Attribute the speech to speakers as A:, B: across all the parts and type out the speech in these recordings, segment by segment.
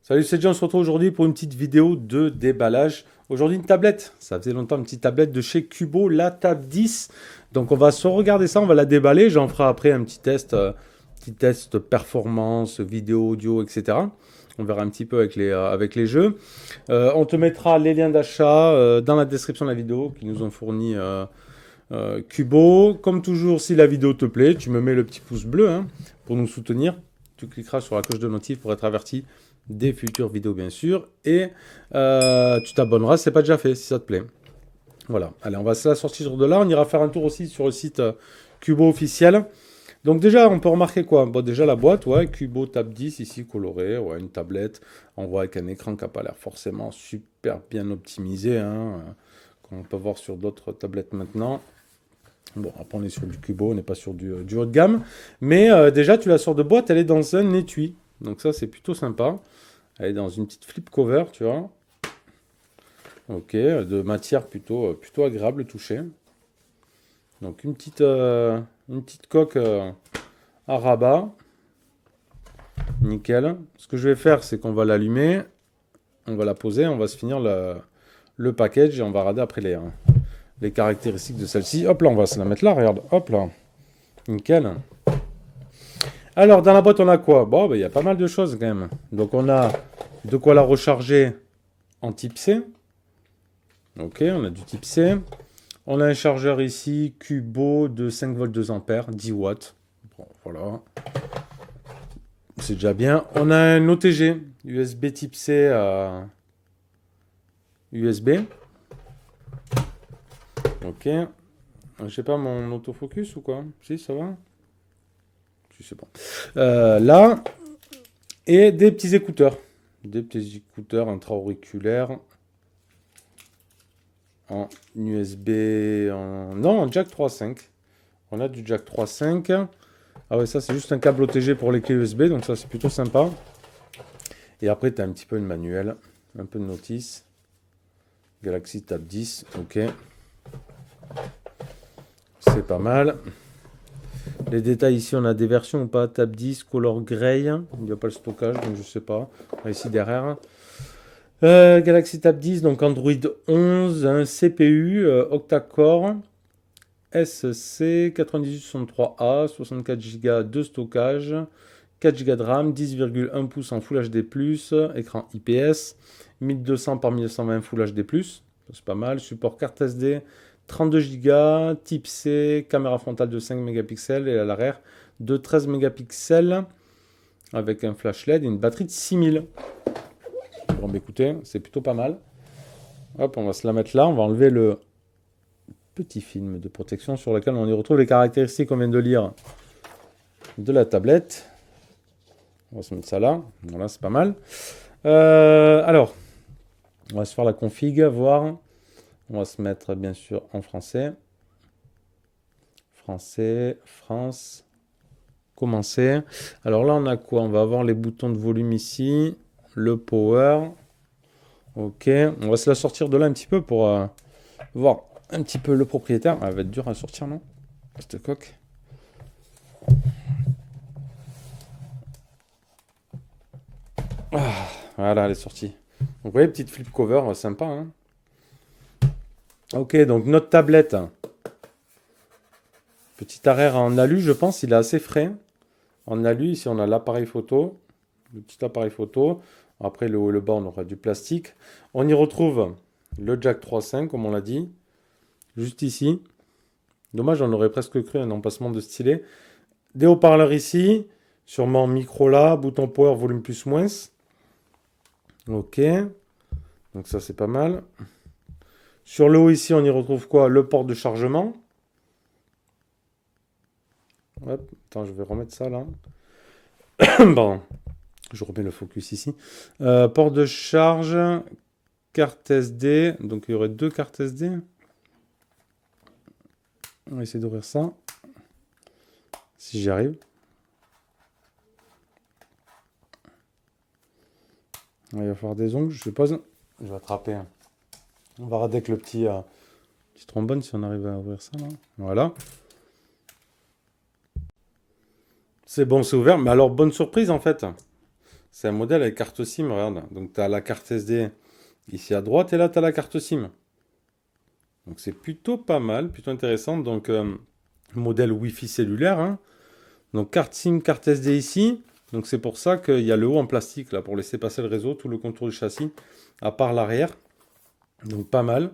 A: Salut, c'est John, on se retrouve aujourd'hui pour une petite vidéo de déballage. Aujourd'hui, une tablette. Ça faisait longtemps, une petite tablette de chez Cubo, la Tab 10. Donc, on va se regarder ça, on va la déballer. J'en ferai après un petit test performance, vidéo, audio, etc. On verra un petit peu avec les jeux. On te mettra les liens d'achat dans la description de la vidéo qui nous ont fourni Cubo. Comme toujours, si la vidéo te plaît, tu me mets le petit pouce bleu hein, pour nous soutenir. Tu cliqueras sur la cloche de notif pour être averti des futures vidéos bien sûr et tu t'abonneras si c'est pas déjà fait si ça te plaît. Voilà, allez on va se la sortir de là, on ira faire un tour aussi sur le site Cubo officiel. Donc déjà on peut remarquer quoi? Bon déjà la boîte, ouais, Cubo Tab 10 ici colorée, ouais, une tablette, on voit avec un écran qui n'a pas l'air forcément super bien optimisé, hein, comme on peut voir sur d'autres tablettes maintenant. Bon, après on est sur du Cubo, on n'est pas sur du haut de gamme, mais déjà tu la sors de boîte, elle est dans un étui, donc ça c'est plutôt sympa. Elle est dans une petite flip cover, tu vois. Ok, de matière plutôt agréable à toucher. Donc une petite coque à rabat. Nickel. Ce que je vais faire, c'est qu'on va l'allumer. On va la poser, on va se finir le package et on va regarder après les caractéristiques de celle-ci. Hop là, on va se la mettre là, regarde. Hop là. Nickel. Alors, dans la boîte, on a quoi? Bon, il y a pas mal de choses quand même. Donc, on a de quoi la recharger en type C. Ok, on a du type C. On a un chargeur ici, Cubo de 5 volts 2 ampères, 10 watts. Bon, voilà. C'est déjà bien. On a un OTG, USB type C à USB. Ok. Je sais pas, mon autofocus ou quoi? Si, ça va? Si, c'est bon. Là, et des petits écouteurs. Des petits écouteurs intra-auriculaires en USB, non, en jack 3.5. On a du jack 3.5. Ah ouais, ça c'est juste un câble OTG pour les clés USB, donc ça c'est plutôt sympa. Et après, tu as un petit peu une manuel, un peu de notice. Galaxy Tab 10, ok. C'est pas mal. Les détails ici, on a des versions ou pas. Tab 10, Color Grey. Il n'y a pas le stockage, donc je sais pas. Ici derrière. Galaxy Tab 10, donc Android 11, un CPU octa-core SC9863A, 64 Go de stockage, 4 Go de RAM, 10,1 pouces en Full HD+, écran IPS, 1200 par 1920 Full HD+, c'est pas mal, support carte SD, 32 Go, type C, caméra frontale de 5 mégapixels et à l'arrière de 13 mégapixels avec un flash LED et une batterie de 6000. Bon, bah écoutez, c'est plutôt pas mal. Hop, on va se la mettre là. On va enlever le petit film de protection sur lequel on y retrouve les caractéristiques qu'on vient de lire de la tablette. On va se mettre ça là. Voilà, c'est pas mal. Alors, on va se faire la config, voir. On va se mettre bien sûr en français. Français, France. Commencer. Alors là, on a quoi? On va avoir les boutons de volume ici. Le power. Ok. On va se la sortir de là un petit peu pour voir un petit peu le propriétaire. Elle va être dure à sortir, non? Cette coque. Ah, voilà, elle est sortie. Donc, vous voyez, petite flip cover, sympa. Hein, ok, donc notre tablette. Petit arrière en alu, je pense, il est assez frais. En alu, ici, on a l'appareil photo. Le petit appareil photo. Après, le haut et le bas, on aura du plastique. On y retrouve le jack 3.5, comme on l'a dit. Juste ici. Dommage, on aurait presque cru un emplacement de stylet. Des haut-parleurs ici. Sûrement micro là. Bouton power, volume plus moins. Ok. Donc ça, c'est pas mal. Sur le haut ici, on y retrouve quoi? Le port de chargement. Hop. Attends, je vais remettre ça là. Bon. Je remets le focus ici. Port de charge. Carte SD. Donc il y aurait deux cartes SD. On va essayer d'ouvrir ça. Si j'y arrive. Il va falloir des ongles, je suppose. Je vais attraper. On va rader avec le petit Petit trombone si on arrive à ouvrir ça là. Voilà. C'est bon, c'est ouvert. Mais alors, bonne surprise en fait. C'est un modèle avec carte SIM, regarde. Donc tu as la carte SD ici à droite et là tu as la carte SIM. Donc c'est plutôt pas mal, plutôt intéressant. Donc modèle Wi-Fi cellulaire, hein. Donc carte SIM, carte SD ici. Donc c'est pour ça qu'il y a le haut en plastique là pour laisser passer le réseau, tout le contour du châssis, à part l'arrière. Donc pas mal.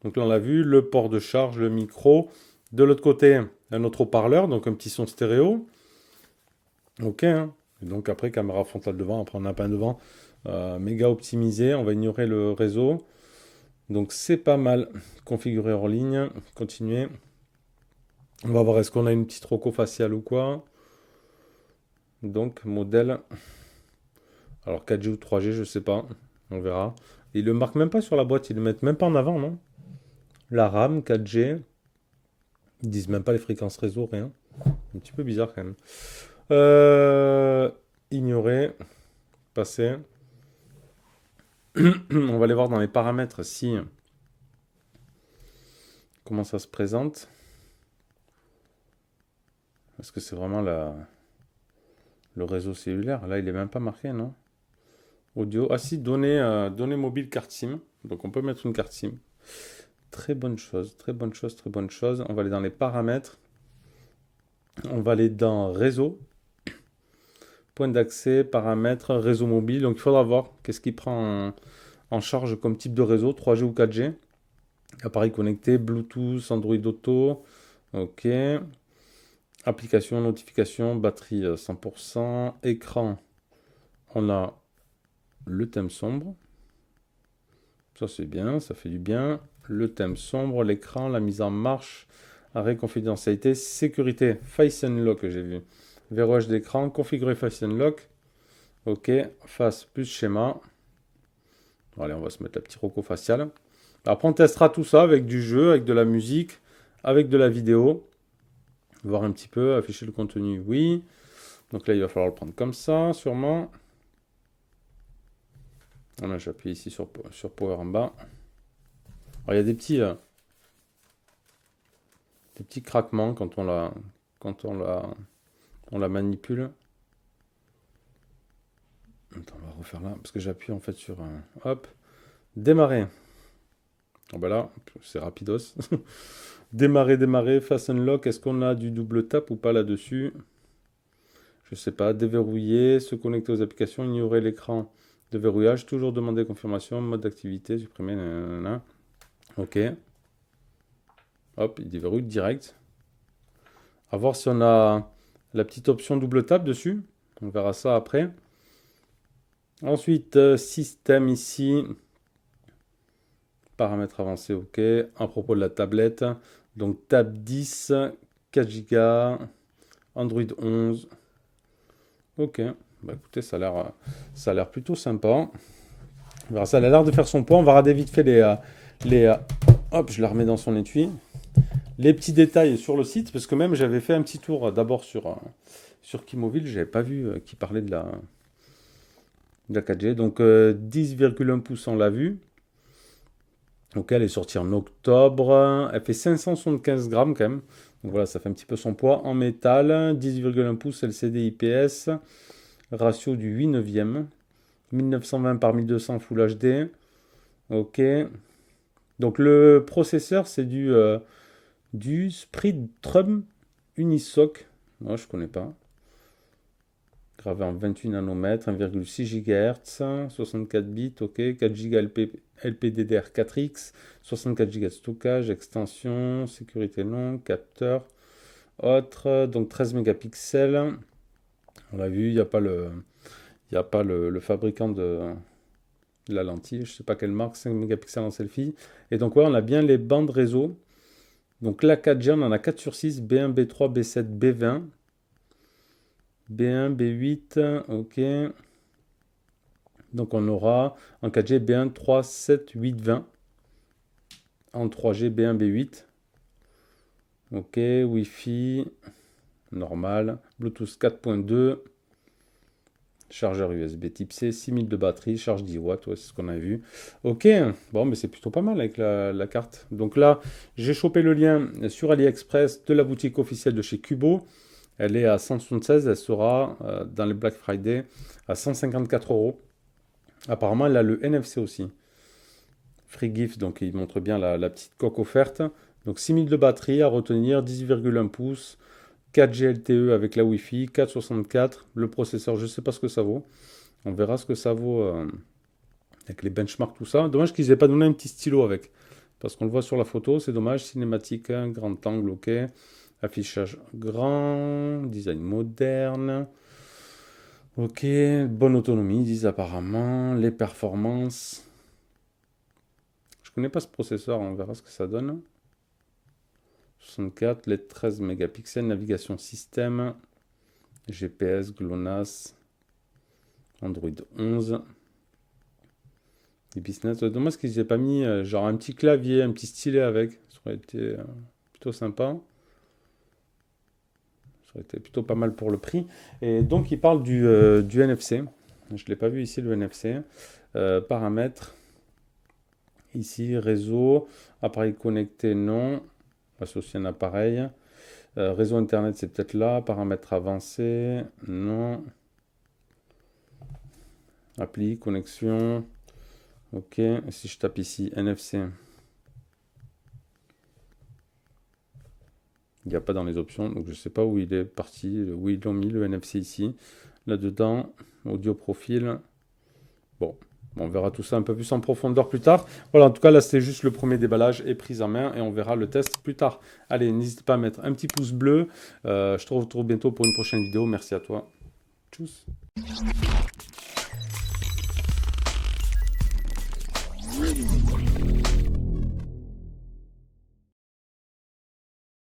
A: Donc là on l'a vu, le port de charge, le micro. De l'autre côté, un autre haut-parleur, donc un petit son stéréo. Ok, hein. Et donc après caméra frontale devant, après on a pas devant. Méga optimisé, on va ignorer le réseau. Donc c'est pas mal. Configurer hors ligne, continuer. On va voir est-ce qu'on a une petite roco faciale ou quoi. Donc modèle. Alors 4G ou 3G, je sais pas. On verra. Ils le marquent même pas sur la boîte, ils le mettent même pas en avant, non? La RAM, 4G. Ils disent même pas les fréquences réseau, rien. Un petit peu bizarre quand même. Ignorer. Passer. On va aller voir dans les paramètres si comment ça se présente. Est-ce que c'est vraiment le réseau cellulaire? Là, il est même pas marqué, non? Audio. Ah si, données mobiles carte SIM. Donc on peut mettre une carte SIM. Très bonne chose, très bonne chose, très bonne chose. On va aller dans les paramètres. On va aller dans réseau. Point d'accès, paramètres, réseau mobile. Donc il faudra voir qu'est-ce qui prend en charge comme type de réseau, 3G ou 4G. Appareil connecté, Bluetooth, Android Auto. Ok. Application, notification, batterie 100%. Écran, on a le thème sombre. Ça c'est bien, ça fait du bien. Le thème sombre, l'écran, la mise en marche, arrêt confidentialité, sécurité, Face Unlock que j'ai vu. Verrouillage d'écran, configurer Face Unlock. Ok, face plus schéma. Allez, on va se mettre la petite roco faciale. Après, on testera tout ça avec du jeu, avec de la musique, avec de la vidéo. Voir un petit peu, afficher le contenu, oui. Donc là, il va falloir le prendre comme ça, sûrement. Voilà, j'appuie ici sur Power en bas. Alors, il y a des petits craquements quand on la manipule. Attends, on va refaire là, parce que j'appuie en fait sur hop, démarrer. Oh ben là, c'est rapidos. démarrer, Face Unlock. Est-ce qu'on a du double tap ou pas là-dessus? Je sais pas. Déverrouiller, se connecter aux applications, ignorer l'écran de verrouillage, toujours demander confirmation, mode d'activité, supprimer. Nanana. Ok. Hop, il déverrouille direct. À voir si on a la petite option double tap dessus. On verra ça après. Ensuite, système ici. Paramètres avancés, ok. À propos de la tablette, donc Tab 10, 4 Go, Android 11. Ok, bah écoutez, ça a l'air plutôt sympa. Ça a l'air de faire son poids. On va regarder vite fait hop, je la remets dans son étui. Les petits détails sur le site, parce que même j'avais fait un petit tour d'abord sur Keymovil, j'avais pas vu qui parlait de la 4G. Donc 10,1 pouces, on l'a vu. Donc elle est sortie en octobre. Elle fait 575 grammes quand même. Donc voilà, ça fait un petit peu son poids en métal. 10,1 pouces LCD IPS. Ratio du 8 neuvième. 1920 par 1200 Full HD. Ok. Donc le processeur, c'est du Spectrum Unisoc. Moi, je connais pas. Gravé en 28 nanomètres, 1,6 GHz, 64 bits, ok, 4 Go LPDDR4X, 64 Go de stockage, extension, sécurité longue, capteur, autre, donc 13 mégapixels. On l'a vu, il n'y a pas le fabricant de la lentille, je ne sais pas quelle marque, 5 mégapixels en selfie. Et donc ouais, on a bien les bandes réseau. Donc la 4G, on en a 4 sur 6, B1, B3, B7, B20. B1, B8, ok. Donc on aura en 4G B1, 3, 7, 8, 20. En 3G B1, B8. Ok, Wi-Fi, normal. Bluetooth 4.2. Chargeur USB type C, 6000 de batterie, charge 10 watts, ouais, c'est ce qu'on a vu. Ok, bon, mais c'est plutôt pas mal avec la carte. Donc là, j'ai chopé le lien sur AliExpress de la boutique officielle de chez Cubo. Elle est à 176, elle sera dans les Black Friday à 154 euros. Apparemment, elle a le NFC aussi. Free gift, donc il montre bien la petite coque offerte. Donc 6000 de batterie à retenir, 10,1 pouces. 4G LTE avec la Wi-Fi, 464. Le processeur, je ne sais pas ce que ça vaut. On verra ce que ça vaut avec les benchmarks, tout ça. Dommage qu'ils n'aient pas donné un petit stylo avec. Parce qu'on le voit sur la photo, c'est dommage. Cinématique, hein, grand angle, ok. Affichage grand, design moderne. Ok, bonne autonomie, ils disent apparemment. Les performances. Je connais pas ce processeur, on verra ce que ça donne. 64, les 13 mégapixels, navigation système, GPS, GLONASS, Android 11, et business. Dommage qu'ils n'aient pas mis genre un petit clavier, un petit stylet avec. Ça aurait été plutôt sympa. Ça aurait été plutôt pas mal pour le prix. Et donc, il parle du NFC. Je ne l'ai pas vu ici, le NFC. Paramètres. Ici, réseau. Appareil connecté, non. Associer un appareil. Réseau internet, c'est peut-être là. Paramètres avancés, non. Appli, connexion. Ok. Si je tape ici NFC, il n'y a pas dans les options. Donc je ne sais pas où il est parti, où ils l'ont mis le NFC ici. Là-dedans, audio profil. Bon. On verra tout ça un peu plus en profondeur plus tard. Voilà, en tout cas, là, c'était juste le premier déballage et prise en main. Et on verra le test plus tard. Allez, n'hésite pas à mettre un petit pouce bleu. Je te retrouve bientôt pour une prochaine vidéo. Merci à toi. Tchuss.